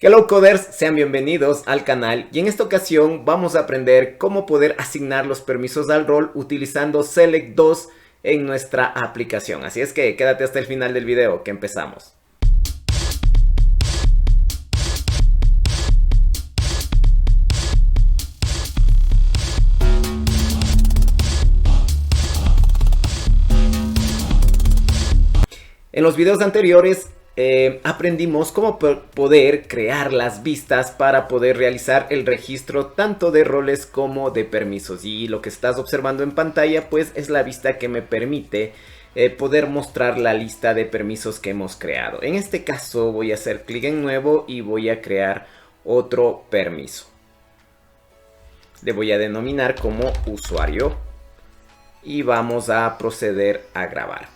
Hello coders, sean bienvenidos al canal y en esta ocasión vamos a aprender cómo poder asignar los permisos al rol utilizando Select 2 en nuestra aplicación. Así es que quédate hasta el final del video que empezamos. En los videos anteriores aprendimos cómo poder crear las vistas para poder realizar el registro tanto de roles como de permisos. Y lo que estás observando en pantalla pues es la vista que me permite poder mostrar la lista de permisos que hemos creado. En este caso voy a hacer clic en nuevo y voy a crear otro permiso. Le voy a denominar como usuario y vamos a proceder a grabar.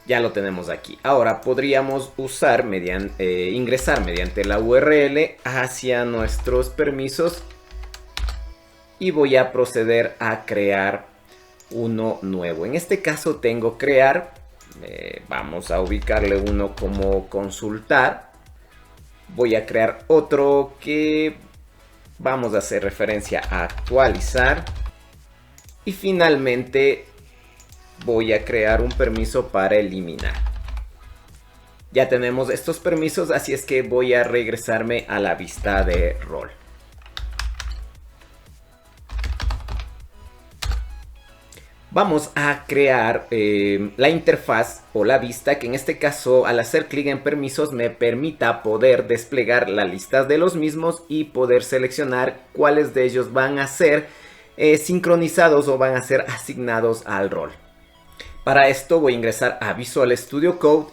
Ya lo tenemos aquí. Ahora podríamos usar ingresar mediante la URL hacia nuestros permisos y voy a proceder a crear uno nuevo. En este caso tengo crear. Vamos a ubicarle uno como consultar. Voy a crear otro que vamos a hacer referencia a actualizar. Y finalmente voy a crear un permiso para eliminar. Ya tenemos estos permisos, así es que voy a regresarme a la vista de rol. Vamos a crear la interfaz o la vista que en este caso al hacer clic en permisos me permita poder desplegar la lista de los mismos y poder seleccionar cuáles de ellos van a ser sincronizados o van a ser asignados al rol. Para esto voy a ingresar a Visual Studio Code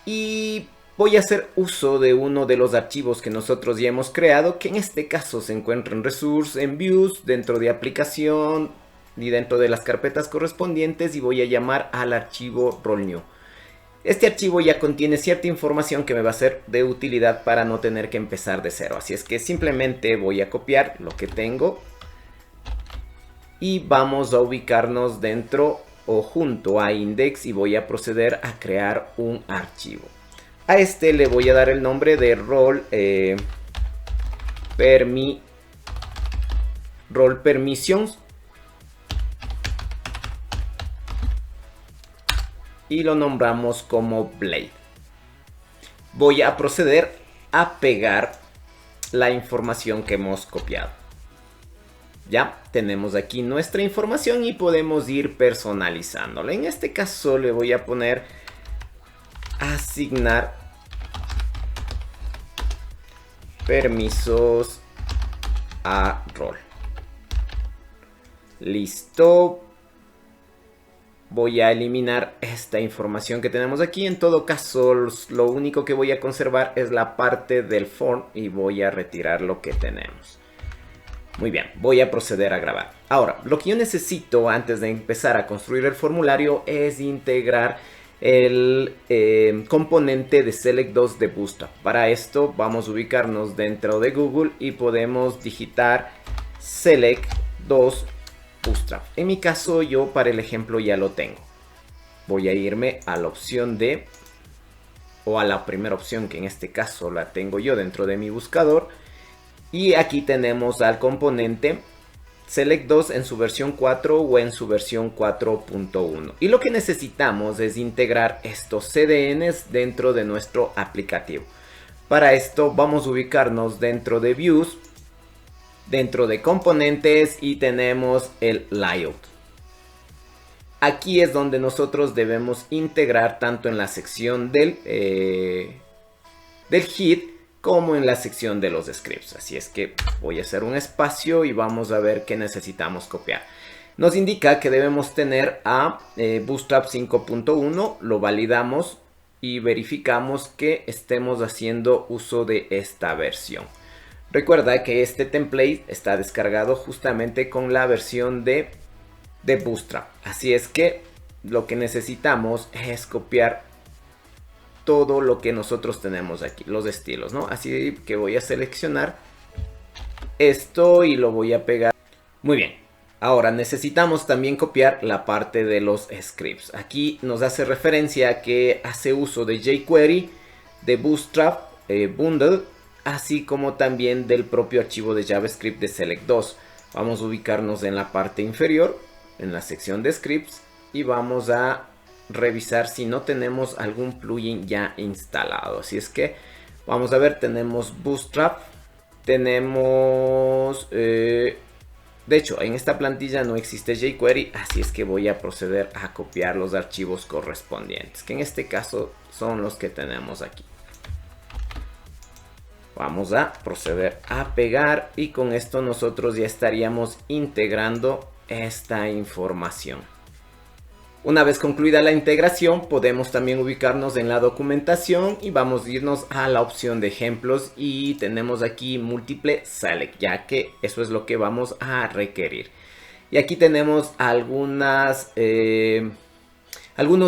y voy a hacer uso de uno de los archivos que nosotros ya hemos creado, que en este caso se encuentra en Resource, en Views, dentro de aplicación y dentro de las carpetas correspondientes, y voy a llamar al archivo RollNew. Este archivo ya contiene cierta información que me va a ser de utilidad para no tener que empezar de cero, así es que simplemente voy a copiar lo que tengo y vamos a ubicarnos dentro o junto a index y voy a proceder a crear un archivo. A este le voy a dar el nombre de rol permissions y lo nombramos como Blade. Voy a proceder a pegar la información que hemos copiado. Ya tenemos aquí nuestra información y podemos ir personalizándola. En este caso le voy a poner asignar permisos a rol. Listo. Voy a eliminar esta información que tenemos aquí. En todo caso, lo único que voy a conservar es la parte del form y voy a retirar lo que tenemos. Muy bien, voy a proceder a grabar. Ahora, lo que yo necesito antes de empezar a construir el formulario es integrar el componente de Select 2 de Bootstrap. Para esto vamos a ubicarnos dentro de Google y podemos digitar Select 2 Bootstrap. En mi caso yo para el ejemplo ya lo tengo. Voy a irme a la opción de, o a la primera opción que en este caso la tengo yo dentro de mi buscador. Y aquí tenemos al componente Select 2 en su versión 4 o en su versión 4.1. Y lo que necesitamos es integrar estos CDNs dentro de nuestro aplicativo. Para esto vamos a ubicarnos dentro de Views, dentro de Componentes y tenemos el Layout. Aquí es donde nosotros debemos integrar tanto en la sección del head como en la sección de los scripts. Así es que voy a hacer un espacio y vamos a ver qué necesitamos copiar. Nos indica que debemos tener a Bootstrap 5.1, lo validamos y verificamos que estemos haciendo uso de esta versión. Recuerda que este template está descargado justamente con la versión de Bootstrap. Así es que lo que necesitamos es copiar todo lo que nosotros tenemos aquí, los estilos, ¿no? Así que voy a seleccionar esto y lo voy a pegar. Muy bien. Ahora necesitamos también copiar la parte de los scripts. Aquí nos hace referencia a que hace uso de jQuery, de Bootstrap bundle, así como también del propio archivo de JavaScript de Select2. Vamos a ubicarnos en la parte inferior, en la sección de scripts, y vamos a revisar si no tenemos algún plugin ya instalado. Así es que vamos a ver, tenemos Bootstrap, tenemos... de hecho, en esta plantilla no existe jQuery, así es que voy a proceder a copiar los archivos correspondientes, que en este caso son los que tenemos aquí. Vamos a proceder a pegar y con esto nosotros ya estaríamos integrando esta información. Una vez concluida la integración, podemos también ubicarnos en la documentación y vamos a irnos a la opción de ejemplos y tenemos aquí múltiple select, ya que eso es lo que vamos a requerir. Y aquí tenemos algunos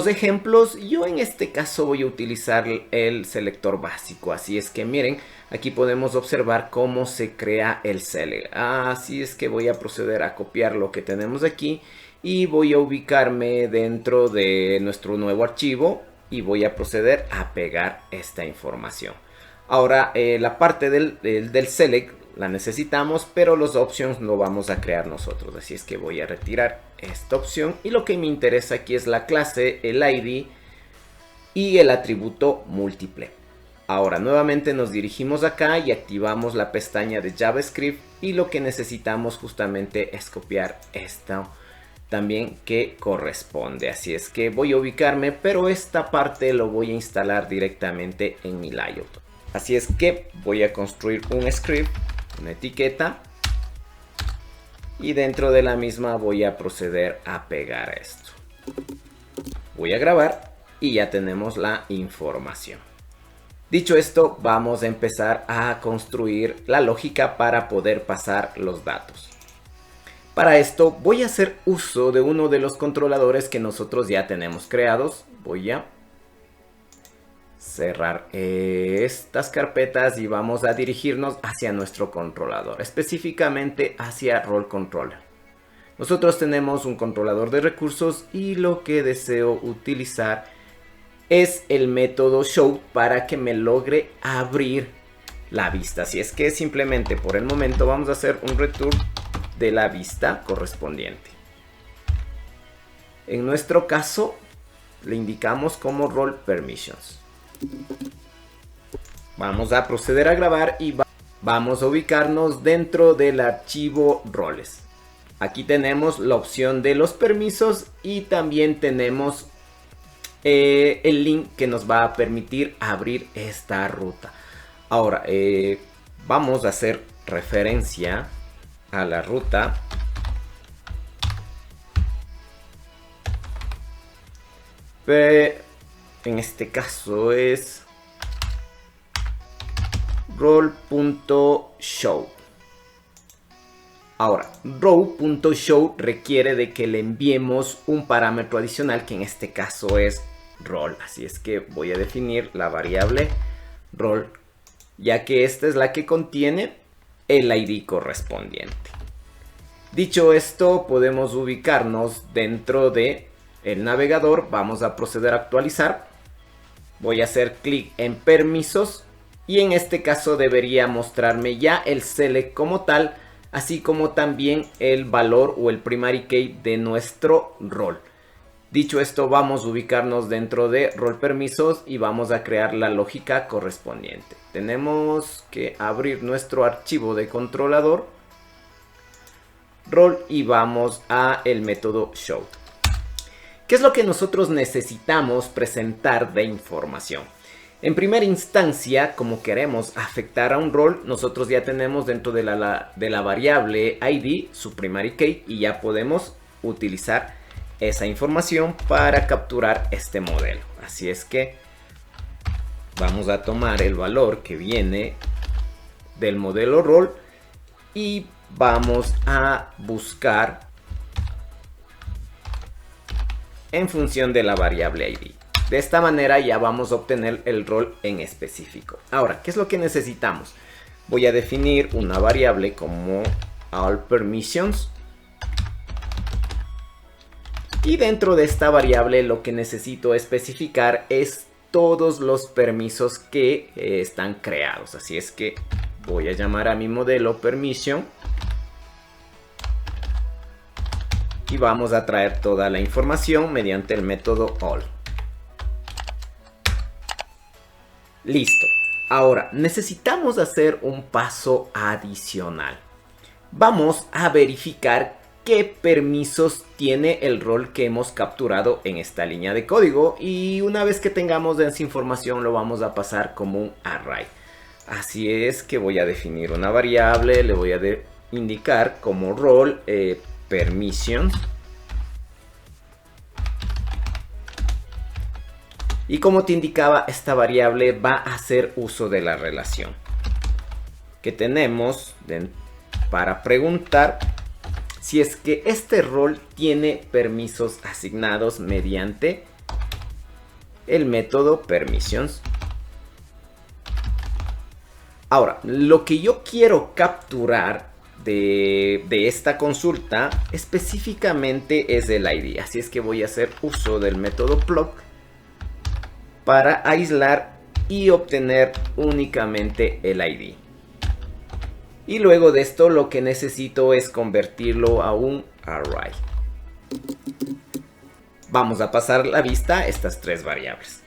ejemplos. Yo en este caso voy a utilizar el selector básico, así es que miren, aquí podemos observar cómo se crea el select. Así es que voy a proceder a copiar lo que tenemos aquí y voy a ubicarme dentro de nuestro nuevo archivo y voy a proceder a pegar esta información. Ahora la parte del select la necesitamos, pero los options lo vamos a crear nosotros, así es que voy a retirar esta opción y lo que me interesa aquí es la clase, el ID y el atributo múltiple. Ahora nuevamente nos dirigimos acá y activamos la pestaña de JavaScript y lo que necesitamos justamente es copiar esto también que corresponde, así es que voy a ubicarme, pero esta parte lo voy a instalar directamente en mi layout. Así es que voy a construir un script, una etiqueta, y dentro de la misma voy a proceder a pegar esto. Voy a grabar y ya tenemos la información. Dicho esto, vamos a empezar a construir la lógica para poder pasar los datos. Para esto voy a hacer uso de uno de los controladores que nosotros ya tenemos creados. Voy a cerrar estas carpetas y vamos a dirigirnos hacia nuestro controlador, específicamente hacia Role Controller. Nosotros tenemos un controlador de recursos y lo que deseo utilizar es el método show para que me logre abrir la vista. Así es que simplemente por el momento vamos a hacer un return de la vista correspondiente. En nuestro caso le indicamos como role permissions. Vamos a proceder a grabar y vamos a ubicarnos dentro del archivo roles. Aquí tenemos la opción de los permisos y también tenemos el link que nos va a permitir abrir esta ruta. Ahora vamos a hacer referencia a la ruta en este caso es role.show. Ahora row.show requiere de que le enviemos un parámetro adicional que en este caso es role, así es que voy a definir la variable role, ya que esta es la que contiene el ID correspondiente. Dicho esto, podemos ubicarnos dentro de el navegador. Vamos a proceder a actualizar. Voy a hacer clic en permisos y en este caso debería mostrarme ya el select como tal, así como también el valor o el primary key de nuestro rol. Dicho esto, vamos a ubicarnos dentro de role permisos y vamos a crear la lógica correspondiente. Tenemos que abrir nuestro archivo de controlador role y vamos a el método show. ¿Qué es lo que nosotros necesitamos presentar de información? En primera instancia, como queremos afectar a un rol, nosotros ya tenemos dentro de la variable ID su primary key y ya podemos utilizar esa información para capturar este modelo. Así es que vamos a tomar el valor que viene del modelo rol y vamos a buscar en función de la variable ID. De esta manera ya vamos a obtener el rol en específico. Ahora, ¿qué es lo que necesitamos? Voy a definir una variable como all permissions. Y dentro de esta variable lo que necesito especificar es todos los permisos que están creados. Así es que voy a llamar a mi modelo permission y vamos a traer toda la información mediante el método all. Listo. Ahora necesitamos hacer un paso adicional. Vamos a verificar qué permisos tiene el rol que hemos capturado en esta línea de código, y una vez que tengamos esa información lo vamos a pasar como un array. Así es que voy a definir una variable, le voy a indicar como rol permissions, y como te indicaba, esta variable va a hacer uso de la relación que tenemos para preguntar si es que este rol tiene permisos asignados mediante el método permissions. Ahora, lo que yo quiero capturar de esta consulta específicamente es el ID. Así es que voy a hacer uso del método plug para aislar y obtener únicamente el ID. Y luego de esto lo que necesito es convertirlo a un array. Vamos a pasar la vista a estas tres variables.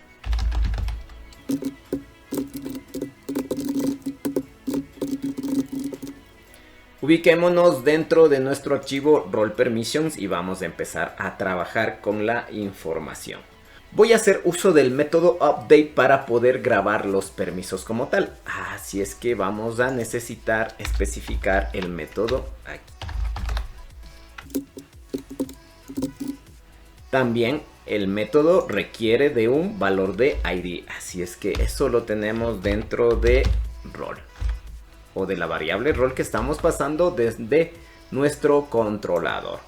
Ubiquémonos dentro de nuestro archivo role permissions y vamos a empezar a trabajar con la información. Voy a hacer uso del método update para poder grabar los permisos como tal. Así es que vamos a necesitar especificar el método aquí. También el método requiere de un valor de ID. Así es que eso lo tenemos dentro de role, o de la variable role que estamos pasando desde nuestro controlador.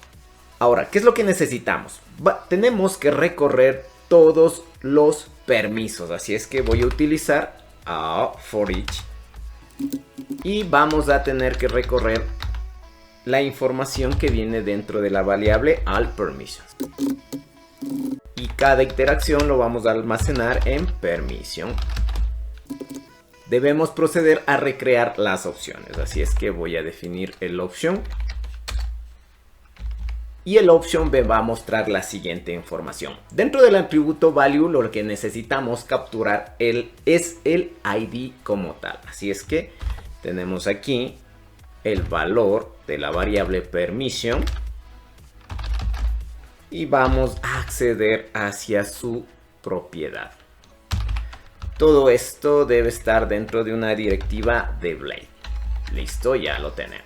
Ahora, ¿qué es lo que necesitamos? Tenemos que recorrer todos los permisos, así es que voy a utilizar for each y vamos a tener que recorrer la información que viene dentro de la variable all permissions, y cada interacción lo vamos a almacenar en permission. Debemos proceder a recrear las opciones, así es que voy a definir el option. Y el option me va a mostrar la siguiente información. Dentro del atributo value lo que necesitamos capturar es el ID como tal. Así es que tenemos aquí el valor de la variable permission. Y vamos a acceder hacia su propiedad. Todo esto debe estar dentro de una directiva de Blade. Listo, ya lo tenemos.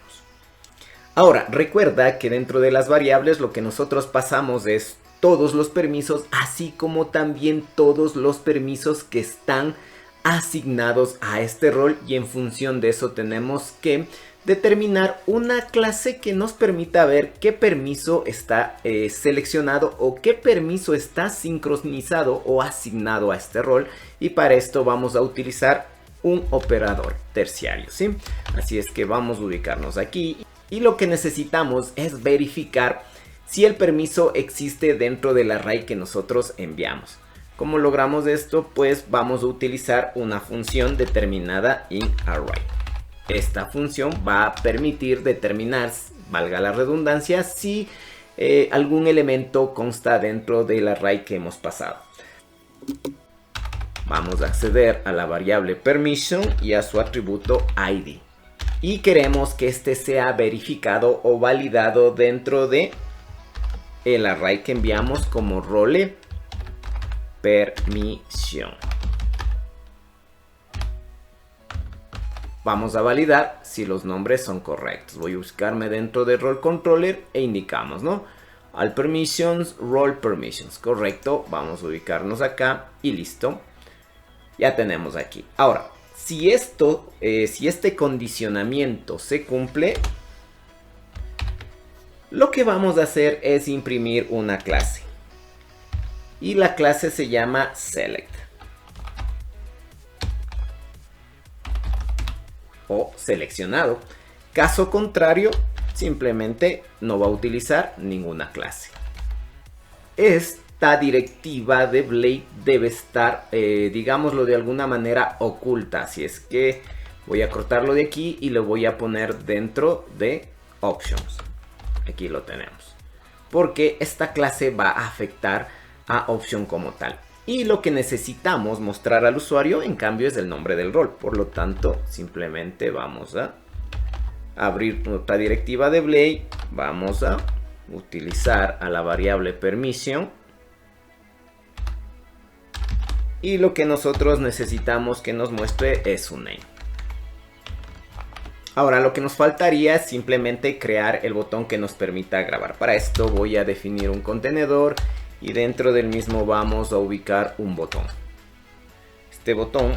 Ahora, recuerda que dentro de las variables lo que nosotros pasamos es todos los permisos, así como también todos los permisos que están asignados a este rol, y en función de eso tenemos que determinar una clase que nos permita ver qué permiso está seleccionado o qué permiso está sincronizado o asignado a este rol, y para esto vamos a utilizar un operador terciario, ¿sí? Así es que vamos a ubicarnos aquí. Y lo que necesitamos es verificar si el permiso existe dentro del array que nosotros enviamos. ¿Cómo logramos esto? Pues vamos a utilizar una función determinada inArray. Esta función va a permitir determinar, valga la redundancia, si algún elemento consta dentro del array que hemos pasado. Vamos a acceder a la variable permission y a su atributo ID. Y queremos que este sea verificado o validado dentro de el array que enviamos como role permission. Vamos a validar si los nombres son correctos. Voy a buscarme dentro de role controller e indicamos, ¿no? All permissions, role permissions. Correcto. Vamos a ubicarnos acá y listo. Ya tenemos aquí. Ahora, si este condicionamiento se cumple, lo que vamos a hacer es imprimir una clase. Y la clase se llama select. O seleccionado. Caso contrario, simplemente no va a utilizar ninguna clase. esta directiva de Blade debe estar, digámoslo de alguna manera, oculta. Así es que voy a cortarlo de aquí y lo voy a poner dentro de Options. Aquí lo tenemos. Porque esta clase va a afectar a Option como tal. Y lo que necesitamos mostrar al usuario, en cambio, es el nombre del rol. Por lo tanto, simplemente vamos a abrir otra directiva de Blade. Vamos a utilizar a la variable permission. Y lo que nosotros necesitamos que nos muestre es un name. Ahora lo que nos faltaría es simplemente crear el botón que nos permita grabar. Para esto voy a definir un contenedor y dentro del mismo vamos a ubicar un botón. Este botón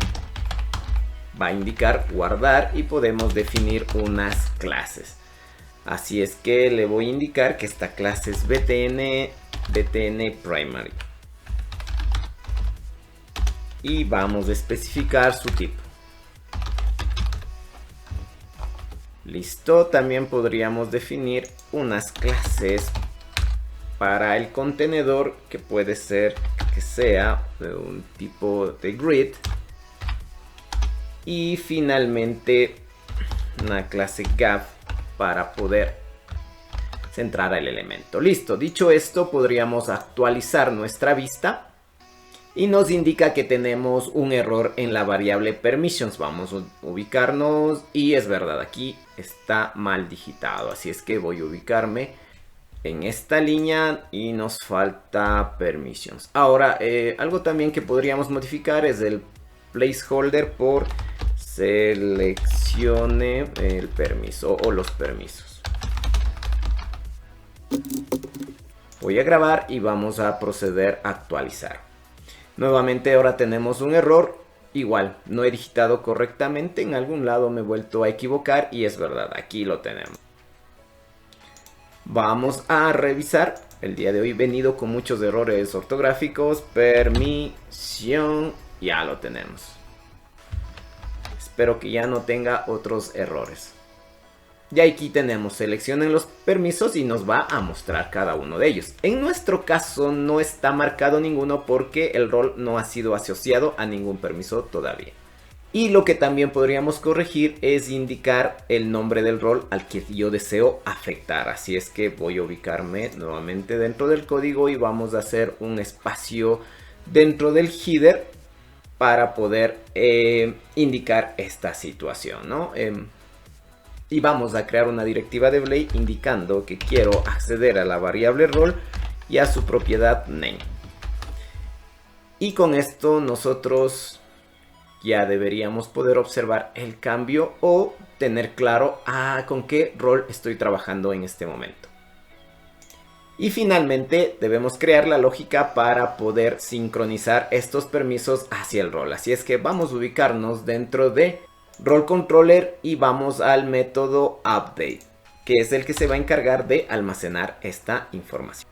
va a indicar guardar y podemos definir unas clases. Así es que le voy a indicar que esta clase es btn primary. Y vamos a especificar su tipo. Listo, también podríamos definir unas clases para el contenedor que puede ser que sea de un tipo de grid. Y finalmente una clase gap para poder centrar el elemento. Listo, dicho esto podríamos actualizar nuestra vista. Y nos indica que tenemos un error en la variable permissions. Vamos a ubicarnos y es verdad, aquí está mal digitado. Así es que voy a ubicarme en esta línea y nos falta permissions. Ahora, algo también que podríamos modificar es el placeholder por seleccione el permiso o los permisos. Voy a grabar y vamos a proceder a actualizar. Nuevamente ahora tenemos un error, igual, no he digitado correctamente, en algún lado me he vuelto a equivocar y es verdad, aquí lo tenemos. Vamos a revisar, el día de hoy he venido con muchos errores ortográficos, permisión, ya lo tenemos. Espero que ya no tenga otros errores. Y aquí tenemos, seleccionen los permisos y nos va a mostrar cada uno de ellos. En nuestro caso no está marcado ninguno porque el rol no ha sido asociado a ningún permiso todavía. Y lo que también podríamos corregir es indicar el nombre del rol al que yo deseo afectar. Así es que voy a ubicarme nuevamente dentro del código y vamos a hacer un espacio dentro del header para poder indicar esta situación, ¿no? Y vamos a crear una directiva de Blade indicando que quiero acceder a la variable rol y a su propiedad name. Y con esto nosotros ya deberíamos poder observar el cambio o tener claro con qué rol estoy trabajando en este momento. Y finalmente debemos crear la lógica para poder sincronizar estos permisos hacia el rol. Así es que vamos a ubicarnos dentro de Role Controller y vamos al método update, que es el que se va a encargar de almacenar esta información.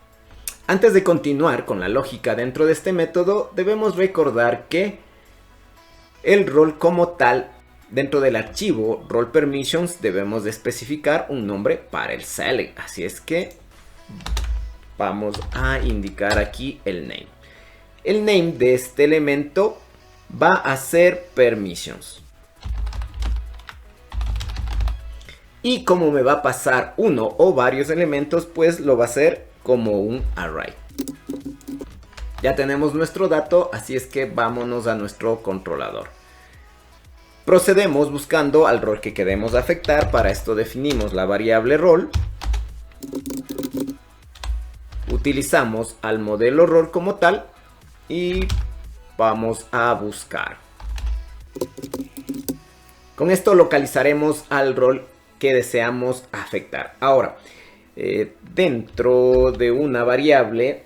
Antes de continuar con la lógica dentro de este método, debemos recordar que el rol como tal, dentro del archivo role permissions, debemos de especificar un nombre para el select. Así es que vamos a indicar aquí el name. El name de este elemento va a ser permissions. Y como me va a pasar uno o varios elementos, pues lo va a hacer como un array. Ya tenemos nuestro dato, así es que vámonos a nuestro controlador. Procedemos buscando al rol que queremos afectar. Para esto definimos la variable rol. Utilizamos al modelo rol como tal y vamos a buscar. Con esto localizaremos al rol que deseamos afectar. Ahora, dentro de una variable,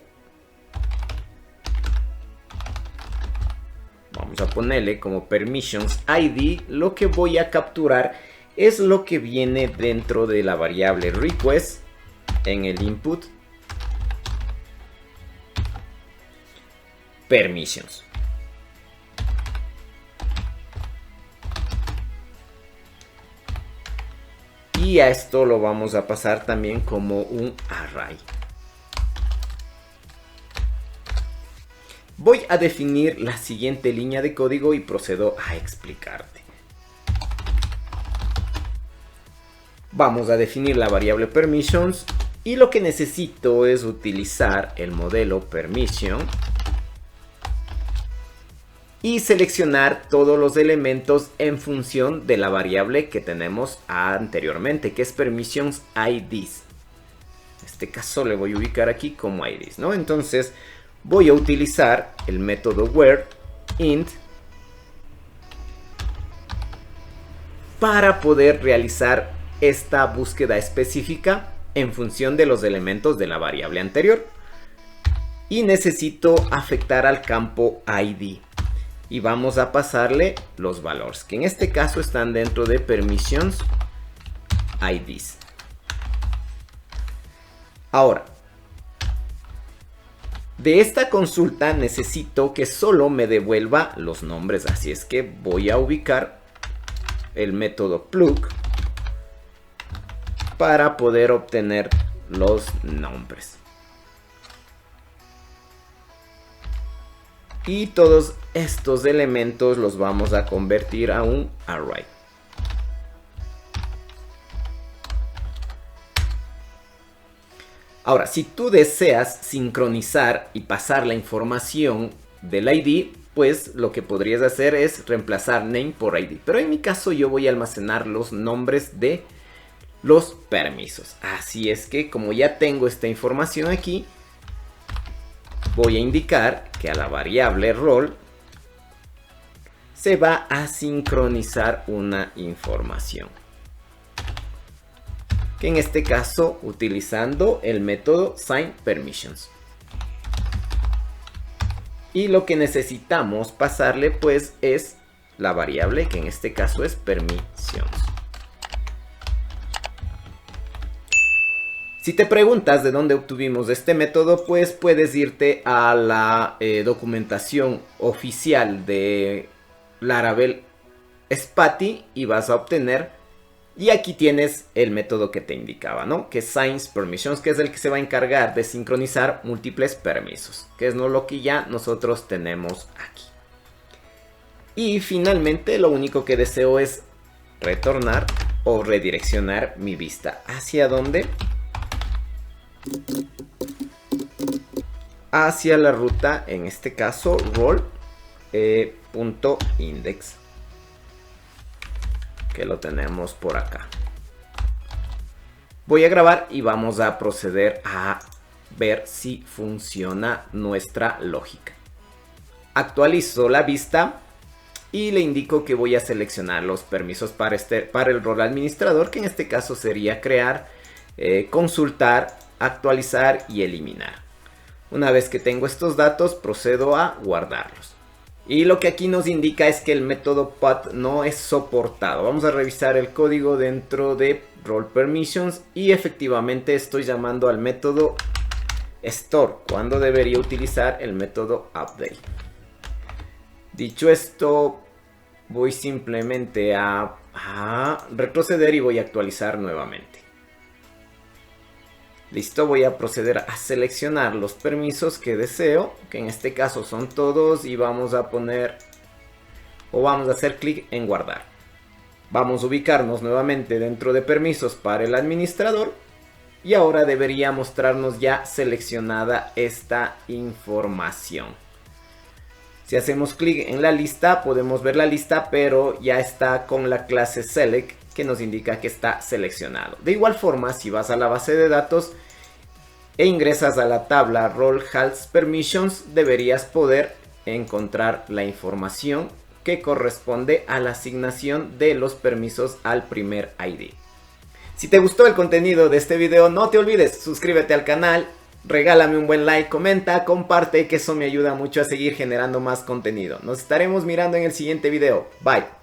vamos a ponerle como permissions id, lo que voy a capturar es lo que viene dentro de la variable request en el input permissions. Y a esto lo vamos a pasar también como un array. voy a definir la siguiente línea de código y procedo a explicarte. Vamos a definir la variable permissions y lo que necesito es utilizar el modelo permission y seleccionar todos los elementos en función de la variable que tenemos anteriormente, que es permissions IDs. En este caso le voy a ubicar aquí como IDs, ¿no? Entonces voy a utilizar el método where int para poder realizar esta búsqueda específica en función de los elementos de la variable anterior. Y necesito afectar al campo ID. Y vamos a pasarle los valores, que en este caso están dentro de permissions IDs. Ahora, de esta consulta necesito que solo me devuelva los nombres, así es que voy a ubicar el método plug para poder obtener los nombres. Y todos estos elementos los vamos a convertir a un array. Ahora, si tú deseas sincronizar y pasar la información del ID, pues lo que podrías hacer es reemplazar name por ID. Pero en mi caso yo voy a almacenar los nombres de los permisos. Así es que como ya tengo esta información aquí, voy a indicar que a la variable role se va a sincronizar una información. Que en este caso utilizando el método signPermissions. Y lo que necesitamos pasarle pues es la variable que en este caso es permissions. Si te preguntas de dónde obtuvimos este método, pues puedes irte a la documentación oficial de Laravel Spatie y vas a obtener, y aquí tienes el método que te indicaba, ¿no? Que es signPermissions, que es el que se va a encargar de sincronizar múltiples permisos, que es lo que ya nosotros tenemos aquí. Y finalmente lo único que deseo es retornar o redireccionar mi vista. ¿Hacia dónde? Hacia la ruta, en este caso role.index, que lo tenemos por acá. Voy a grabar y vamos a proceder a ver si funciona nuestra lógica. Actualizo la vista y le indico que voy a seleccionar los permisos para el rol administrador, que en este caso sería crear, consultar, actualizar y eliminar. Una vez que tengo estos datos, procedo a guardarlos. Y lo que aquí nos indica es que el método path no es soportado. Vamos a revisar el código dentro de role permissions y efectivamente estoy llamando al método store cuando debería utilizar el método update. Dicho esto, voy simplemente a retroceder y voy a actualizar nuevamente. Listo, voy a proceder a seleccionar los permisos que deseo, que en este caso son todos, y vamos a poner o vamos a hacer clic en guardar. Vamos a ubicarnos nuevamente dentro de permisos para el administrador y ahora debería mostrarnos ya seleccionada esta información. Si hacemos clic en la lista podemos ver la lista, pero ya está con la clase select, que nos indica que está seleccionado. De igual forma, si vas a la base de datos e ingresas a la tabla Role Has Permissions, deberías poder encontrar la información que corresponde a la asignación de los permisos al primer ID. Si te gustó el contenido de este video, no te olvides, suscríbete al canal, regálame un buen like, comenta, comparte, que eso me ayuda mucho a seguir generando más contenido. Nos estaremos mirando en el siguiente video. Bye.